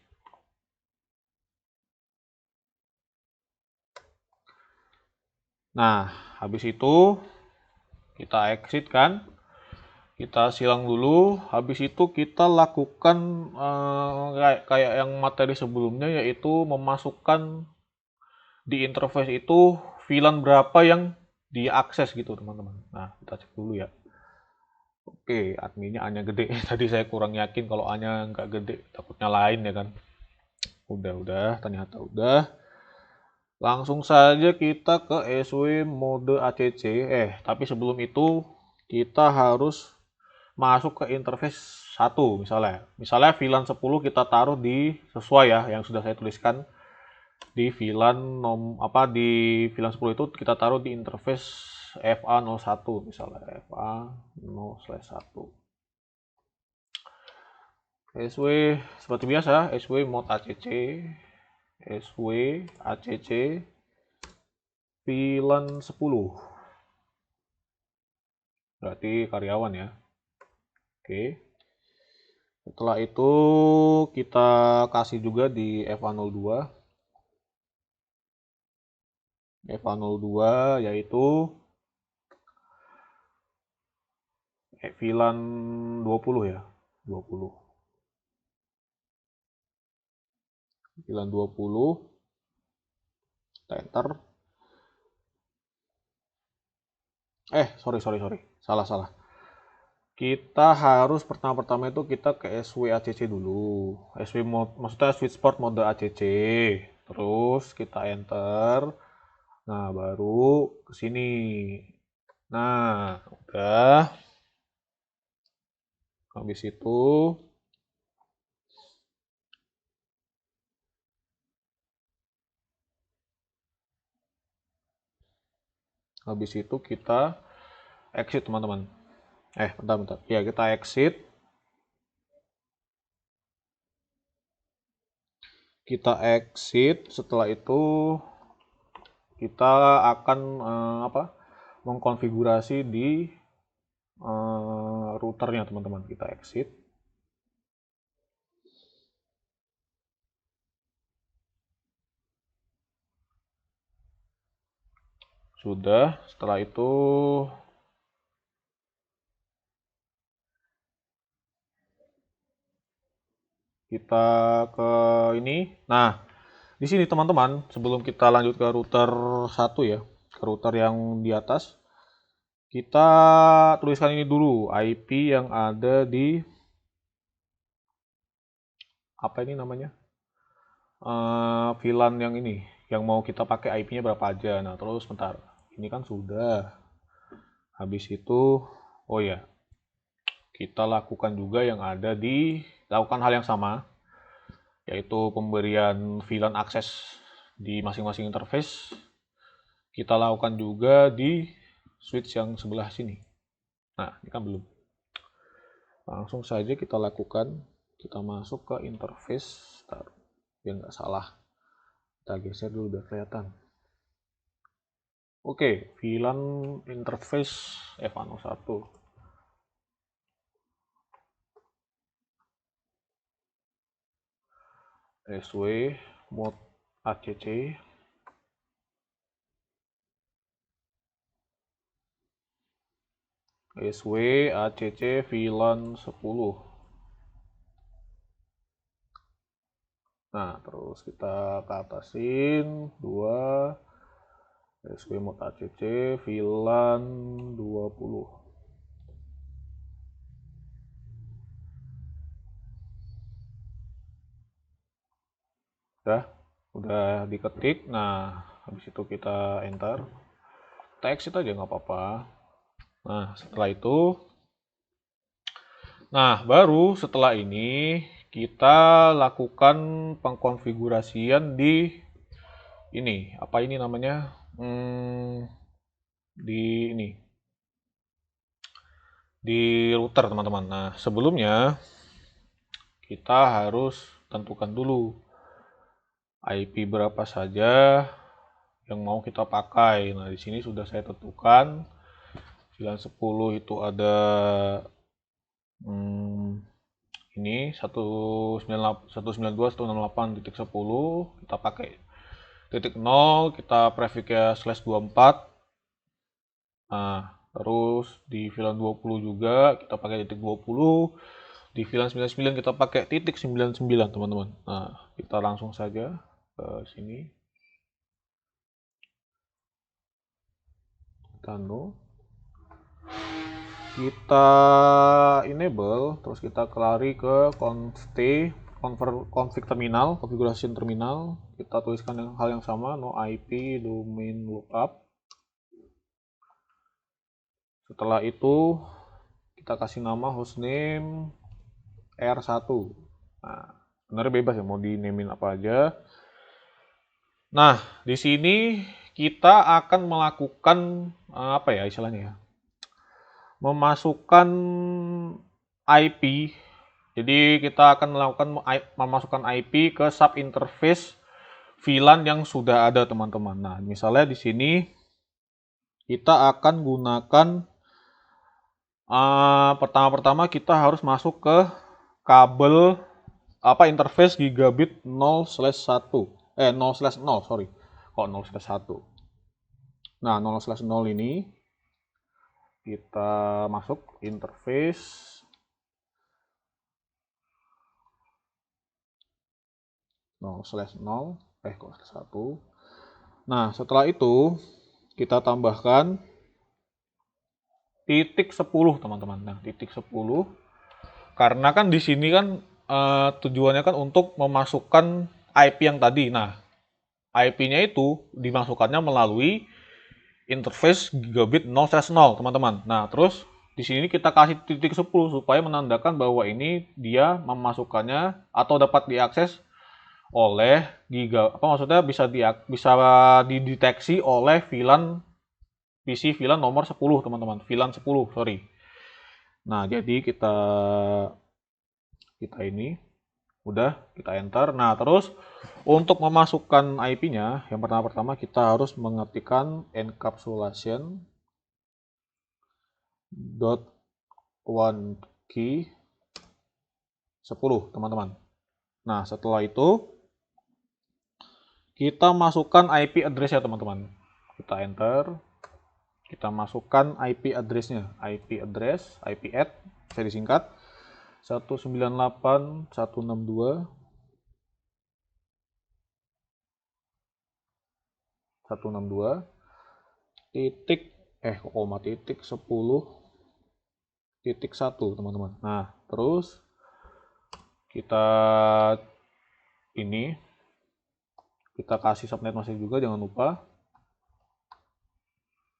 Nah, habis itu kita exit kan. Kita silang dulu, habis itu kita lakukan kayak yang materi sebelumnya, yaitu memasukkan di interface itu VLAN berapa yang diakses gitu, teman-teman. Nah, kita cek dulu ya. Oke, adminnya A-nya gede. Tadi saya kurang yakin kalau A-nya nggak gede, takutnya lain ya kan. Udah, ternyata udah. Langsung saja kita ke SW mode ACC. Tapi sebelum itu kita harus masuk ke interface 1 misalnya. Misalnya VLAN 10 kita taruh di sesuai ya yang sudah saya tuliskan di VLAN di VLAN 10 itu kita taruh di interface FA01 misalnya, FA0/1. SW seperti biasa, SW mode ACC, SW ACC VLAN 10. Berarti karyawan ya. Oke. Setelah itu kita kasih juga di FA02. FA02 yaitu VLAN 20 ya. 20. VLAN 20. Kita enter. Sorry. Salah. Kita harus pertama-pertama itu kita ke SWACC dulu. Maksudnya Switch Port mode ACC. Terus kita enter. Nah, baru ke sini. Nah, udah. Habis itu kita exit, teman-teman. Bentar. Ya, kita exit. Setelah itu kita akan mengkonfigurasi di routernya, teman-teman. Kita exit. Sudah, setelah itu kita ke ini. Nah, di sini teman-teman, sebelum kita lanjut ke router 1 ya, ke router yang di atas, kita tuliskan ini dulu, IP yang ada di apa ini namanya? VLAN yang ini, yang mau kita pakai IP-nya berapa aja. Nah, terus bentar. Ini kan sudah. Habis itu, oh ya, kita lakukan juga yang ada lakukan hal yang sama, yaitu pemberian VLAN akses di masing-masing interface. Kita lakukan juga di switch yang sebelah sini. Nah, ini kan belum. Langsung saja kita lakukan. Kita masuk ke interface. Biar nggak salah. Kita geser dulu biar kelihatan. Oke, VLAN interface F101. SW mode ACC. SW ACC VLAN 10. Nah, terus kita ke atasin 2 SW mode ACC VLAN 20. Udah diketik. Nah, habis itu kita enter. Kita exit aja nggak apa-apa. Nah, baru setelah ini kita lakukan pengkonfigurasian di ini. Apa ini namanya? Di router, teman-teman. Nah, sebelumnya kita harus tentukan dulu IP berapa saja yang mau kita pakai. Nah, di sini sudah saya tentukan. 910 itu ada ini 192.168.10. Kita pakai titik 0, kita prefixnya /24. Nah, terus di VLAN 20 juga kita pakai titik 20. Di VLAN 99 kita pakai titik 99, teman-teman. Nah, kita langsung saja ke sini. Kita enable, terus kita lari ke config terminal, configuration terminal. Kita tuliskan hal yang sama, no IP domain lookup. Setelah itu kita kasih nama hostname R1. Nah, sebenarnya bebas ya, mau di-name-in apa aja. Nah, di sini kita akan melakukan apa ya istilahnya ya? Memasukkan IP. Jadi kita akan memasukkan IP ke sub interface VLAN yang sudah ada, teman-teman. Nah, misalnya di sini kita akan gunakan pertama-pertama kita harus masuk ke kabel interface gigabit 0/1. 0/0, sorry. Kok 0/1? Nah, 0/0 ini kita masuk interface 0/0, kok 1. Nah, setelah itu kita tambahkan titik 10 teman-teman. Nah, titik 10 karena kan di sini kan tujuannya kan untuk memasukkan IP yang tadi. Nah, IP-nya itu dimasukkannya melalui interface gigabit 0/0, teman-teman. Nah, terus di sini kita kasih titik 10 supaya menandakan bahwa ini dia memasukkannya atau dapat diakses oleh maksudnya bisa dideteksi oleh VLAN PC VLAN nomor 10, teman-teman. VLAN 10, sorry. Nah, jadi kita ini udah kita enter. Nah, terus untuk memasukkan IP-nya, yang pertama kita harus mengetikkan encapsulation dot one key 10, teman-teman. Nah, setelah itu kita masukkan IP address ya, teman-teman. Kita enter, kita masukkan IP address-nya. IP address, IP add, bisa disingkat 192 titik koma titik 10.1, teman-teman. Nah, terus kita kasih subnet mask juga, jangan lupa.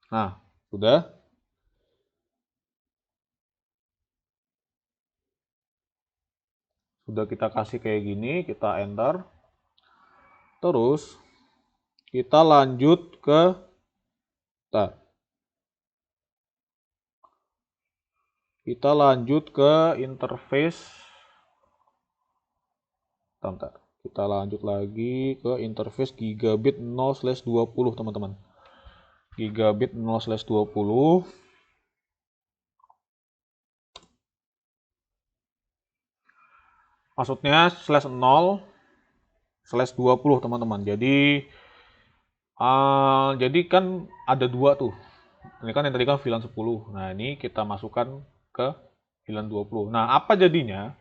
Nah, sudah kita kasih kayak gini, kita enter. Terus kita lanjut ke interface. Kita lanjut lagi ke interface gigabit 0/20, teman-teman. Gigabit 0/20. Maksudnya /0/20, teman-teman. Jadi kan ada dua tuh. Ini kan yang tadi kan VLAN 10. Nah, ini kita masukkan ke VLAN 20. Nah, apa jadinya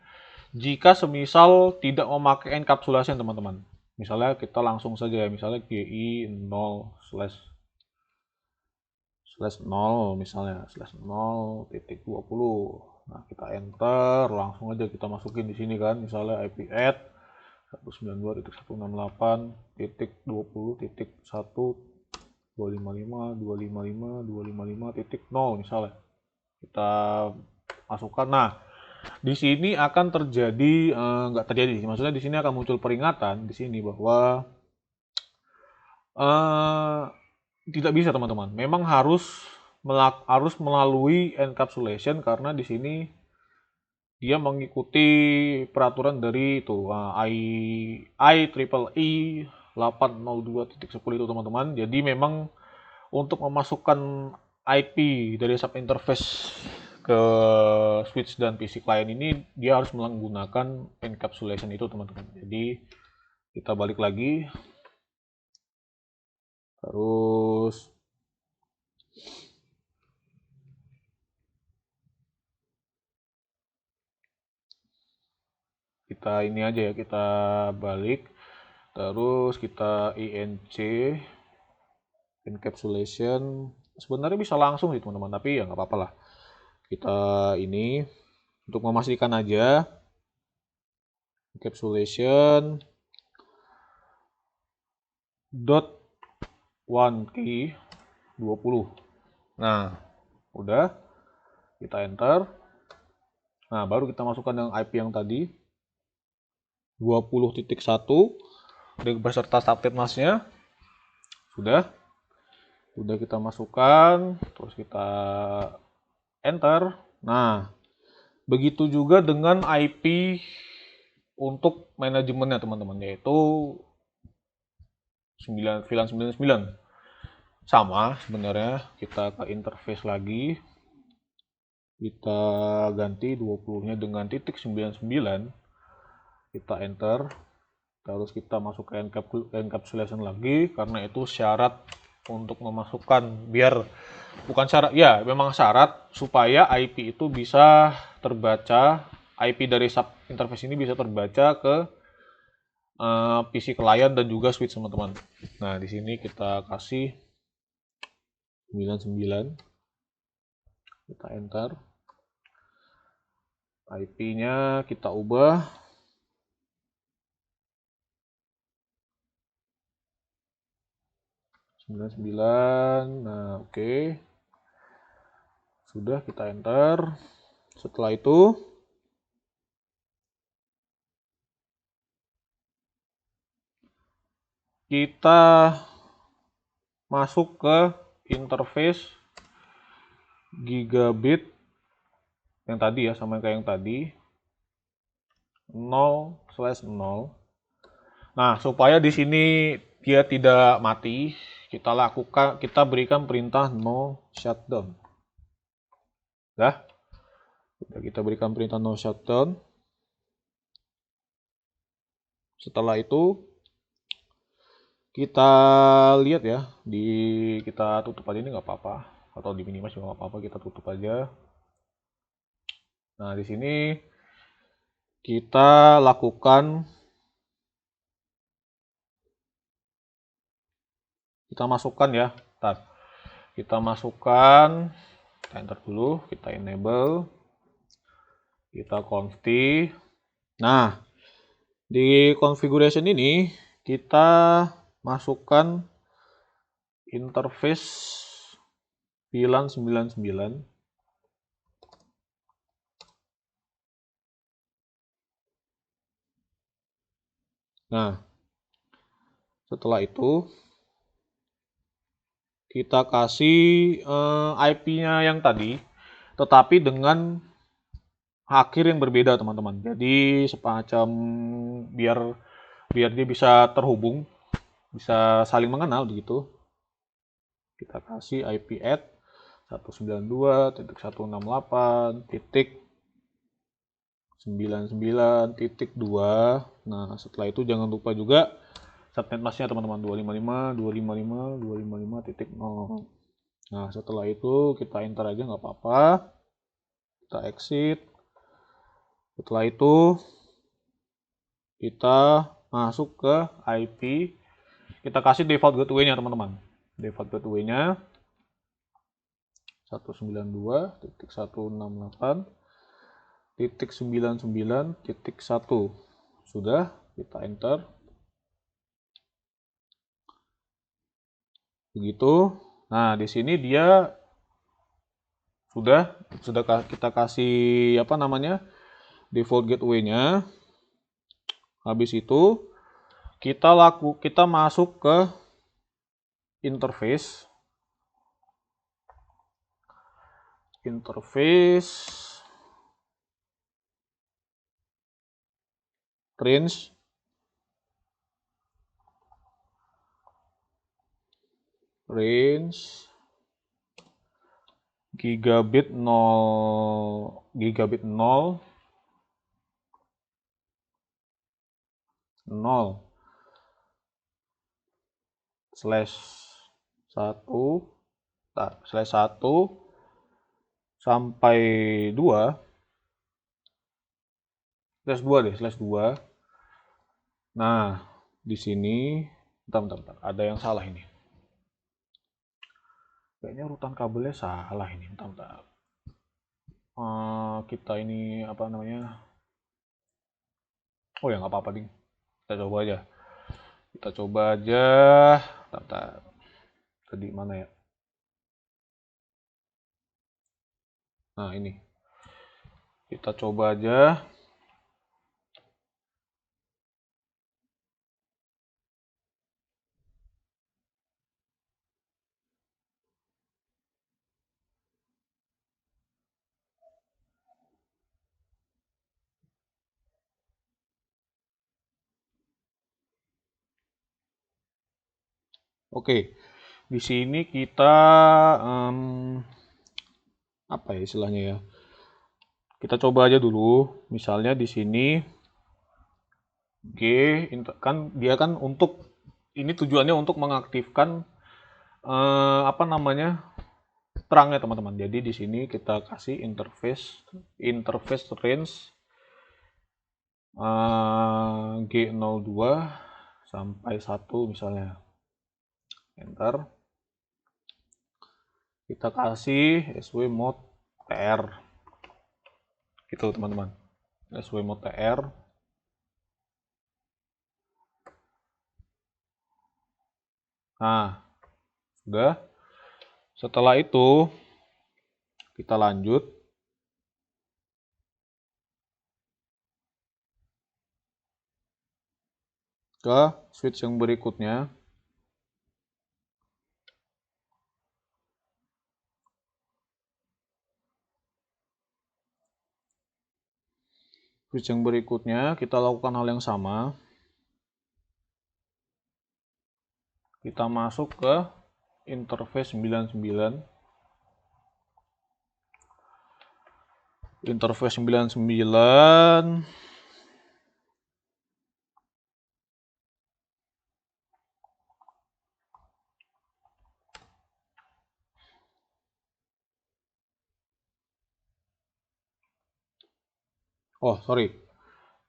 jika semisal tidak memakai encapsulation, teman-teman? Misalnya kita langsung saja, misalnya GI 0/0 misalnya /0.20. Nah, kita enter, langsung aja kita masukin di sini kan, misalnya IP add 192.168.1.255.255.255.0 misalnya. Kita masukkan. Nah, di sini akan terjadi nggak terjadi, maksudnya di sini akan muncul peringatan di sini bahwa tidak bisa, teman-teman. Memang harus melalui encapsulation karena di sini dia mengikuti peraturan dari itu IEEE 802.10 itu, teman-teman. Jadi memang untuk memasukkan IP dari sub interface ke switch dan PC client ini dia harus menggunakan encapsulation itu, teman-teman. Jadi kita balik lagi, terus kita ini aja ya, kita balik, terus kita INC encapsulation. Sebenarnya bisa langsung sih, teman-teman, tapi ya nggak apa-apa lah. Kita ini untuk memastikan aja encapsulation dot one key 20. Nah, udah kita enter. Nah, baru kita masukkan yang IP yang tadi 20.1 beserta subnet masknya. Sudah kita masukkan, terus kita enter. Nah, begitu juga dengan IP untuk manajemennya, teman-teman, yaitu VLAN 99. Sama sebenarnya, kita ke interface lagi, kita ganti 20-nya dengan titik 99, kita enter, terus kita masuk ke encapsulation lagi, karena itu syarat untuk memasukkan, bukan syarat ya, memang syarat supaya IP itu bisa terbaca, IP dari sub interface ini bisa terbaca ke PC client dan juga switch, teman-teman. Nah, di sini kita kasih 99. Kita enter. IP-nya kita ubah. 99. Nah, oke. Sudah, kita enter. Setelah itu kita masuk ke interface gigabit yang tadi ya, sama kayak yang tadi 0/0. Nah, supaya di sini dia tidak mati, kita berikan perintah no shutdown. Dah, kita berikan perintah no shutdown. Setelah itu kita lihat ya, kita tutup aja, ini nggak apa-apa, atau di minimize juga nggak apa-apa, kita tutup aja. Nah, di sini kita lakukan, kita masukkan ya. Ntar, kita masukkan, kita enter dulu, kita enable, kita confi. Nah, di configuration ini kita masukkan interface VLAN 99. Nah, setelah itu kita kasih IP-nya yang tadi, tetapi dengan akhir yang berbeda, teman-teman. Jadi semacam biar dia bisa terhubung, bisa saling mengenal begitu. Kita kasih IP add 192.168.99.2. Nah, setelah itu jangan lupa juga subnet masknya, teman-teman, 255.255.255.0. Nah, setelah itu kita enter aja nggak apa-apa. Kita exit. Setelah itu kita masuk ke IP. Kita kasih default gateway-nya, teman-teman. Default gateway-nya 192.168.99.1. Sudah, kita enter. Begitu. Nah, di sini dia sudah kita kasih apa namanya? Default gateway-nya. Habis itu kita masuk ke interface range gigabit 0 slash 1 sampai 2 slash 2. Nah, di sini bentar, ada yang salah ini. Kayaknya urutan kabelnya salah ini. Bentar. Kita ini apa namanya? Oh ya, nggak apa-apa, ding. Kita coba aja. Bentar. Tadi mana ya? Nah, ini. Kita coba aja. Oke. Di sini kita apa ya istilahnya ya? Kita coba aja dulu. Misalnya di sini kan dia kan untuk ini tujuannya untuk mengaktifkan apa namanya? Terangnya, teman-teman. Jadi di sini kita kasih interface range G02 sampai 1 misalnya. Enter. Kita kasih SW mode TR gitu teman-teman. SW mode TR. Nah, sudah. Setelah itu kita lanjut ke switch yang berikutnya. Switch yang berikutnya kita lakukan hal yang sama. Kita masuk ke interface 99. Interface 99. Oh, sorry.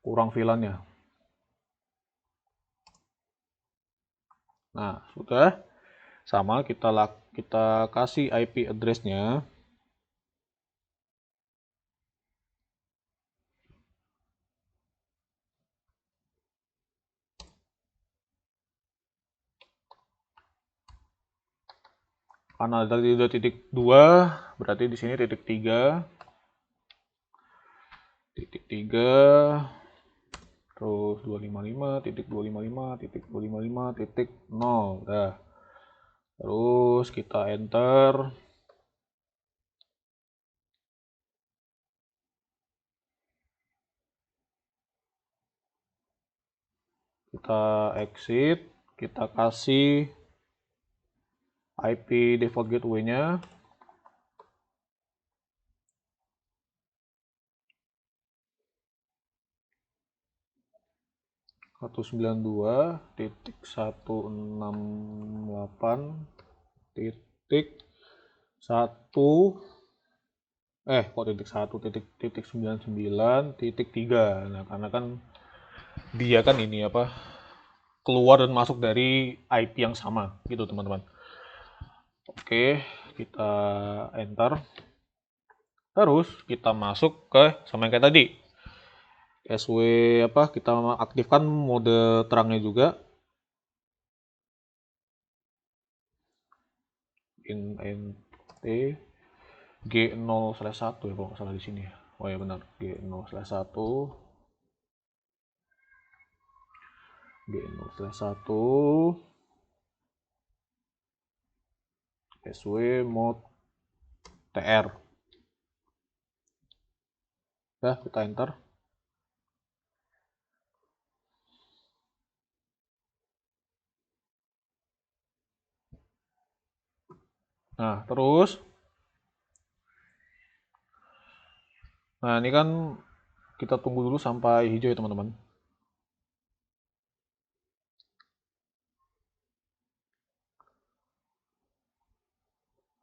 Kurang VLAN-nya. Nah, sudah. Sama kita kasih IP address-nya. Karena tadi udah titik 2, berarti di sini titik 3. Titik 3. Terus 255.255.255.0. Dah. Terus kita enter. Kita exit, kita kasih IP default gateway-nya. Satu 192.168.1 kok titik 1 titik 99.3. Nah, karena kan dia kan ini apa keluar dan masuk dari IP yang sama gitu teman-teman. Oke, kita enter. Terus kita masuk ke sama yang kayak tadi. SW apa kita aktifkan mode terangnya juga. int G0/1 ya kalau nggak salah di sini ya. Oh ya benar, G0/1. G0/1 SW mode TR. Ya, kita enter. Nah, terus ini kan kita tunggu dulu sampai hijau ya teman-teman.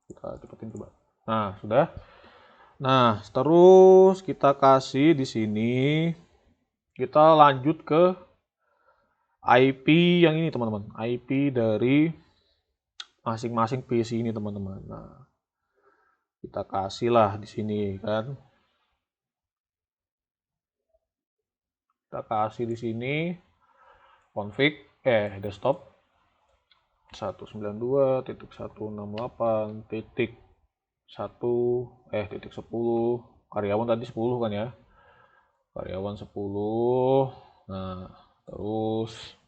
Kita cepetin coba. Nah, sudah. Nah, terus kita kasih di sini. Kita lanjut ke IP yang ini teman-teman. IP dari masing-masing PC ini teman-teman. Nah, kita kasihlah di sini kan. Kita kasih di sini config desktop 192.168.1 karyawan tadi 10 kan ya. Karyawan 10. Nah, terus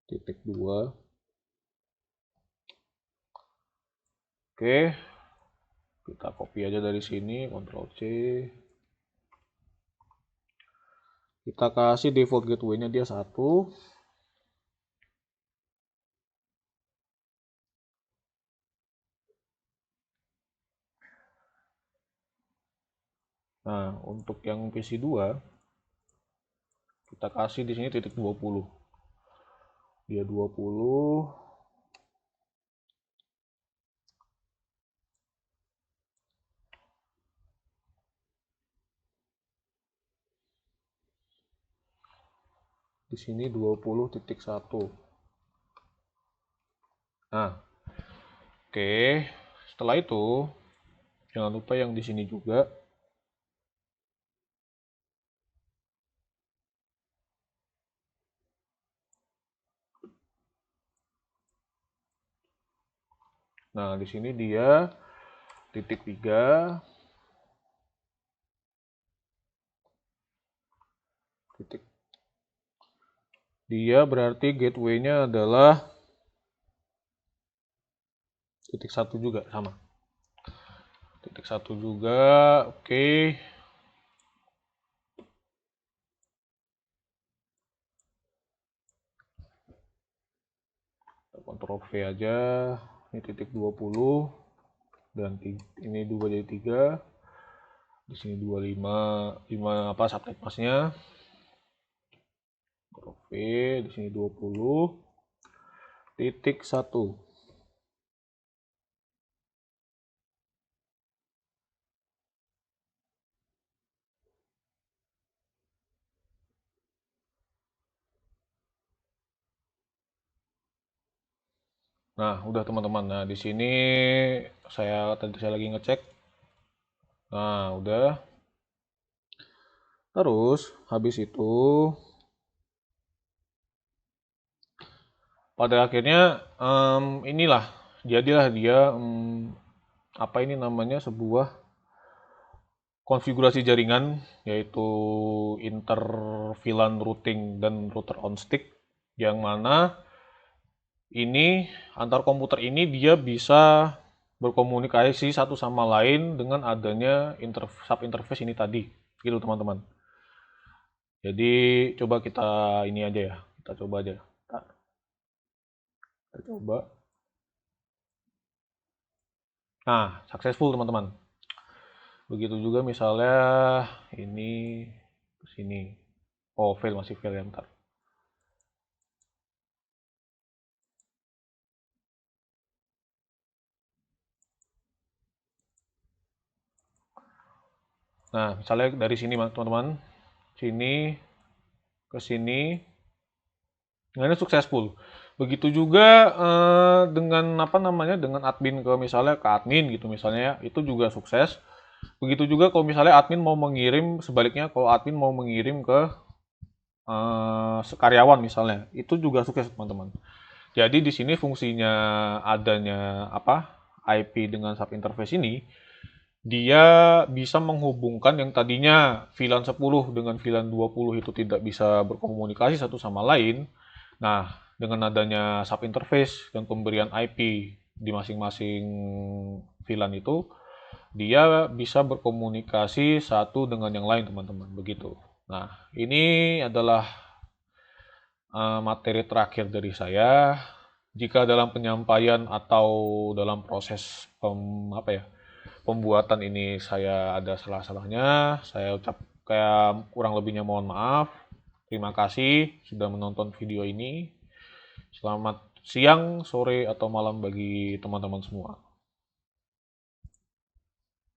titik 2. Oke. Kita copy aja dari sini, Ctrl C. Kita kasih default gateway-nya dia 1. Nah, untuk yang PC 2 kita kasih di sini titik 20. Dia 20. Di sini 20.1. Nah, Oke, setelah itu jangan lupa yang di sini juga. Nah, di sini dia titik 3. Titik. Dia berarti gateway-nya adalah titik 1 juga, sama. Titik 1 juga, oke. Ctrl V aja. Ini titik 20 dan ini 2 jadi 3. Di sini 25, 5 apa subnet masnya. Ctrl V, di sini 20 titik 1. Nah, udah teman-teman. Nah, di sini tadi saya lagi ngecek. Nah, udah. Terus habis itu pada akhirnya inilah jadilah dia apa ini namanya, sebuah konfigurasi jaringan, yaitu inter VLAN routing dan router on stick, yang mana ini antar komputer ini dia bisa berkomunikasi satu sama lain dengan adanya sub interface ini tadi, gitu teman-teman. Jadi coba kita ini aja ya, kita coba aja. Kita coba. Nah, successful teman-teman. Begitu juga misalnya ini ke sini. Oh, fail, masih fail ya, bentar. Nah, misalnya dari sini teman-teman, sini ke sini, nah ini successful. Begitu juga dengan apa namanya, dengan admin ke misalnya ke admin gitu misalnya ya, itu juga sukses. Begitu juga kalau misalnya admin mau mengirim, sebaliknya kalau admin mau mengirim ke karyawan misalnya, itu juga sukses teman-teman. Jadi di sini fungsinya adanya apa IP dengan sub interface ini, dia bisa menghubungkan yang tadinya VLAN 10 dengan VLAN 20 itu tidak bisa berkomunikasi satu sama lain. Nah, dengan adanya sub interface dan pemberian IP di masing-masing VLAN itu, dia bisa berkomunikasi satu dengan yang lain, teman-teman. Begitu. Nah, ini adalah materi terakhir dari saya. Jika dalam penyampaian atau dalam proses pembuatan ini saya ada salah-salahnya, saya ucap kayak kurang lebihnya mohon maaf. Terima kasih sudah menonton video ini. Selamat siang, sore, atau malam bagi teman-teman semua.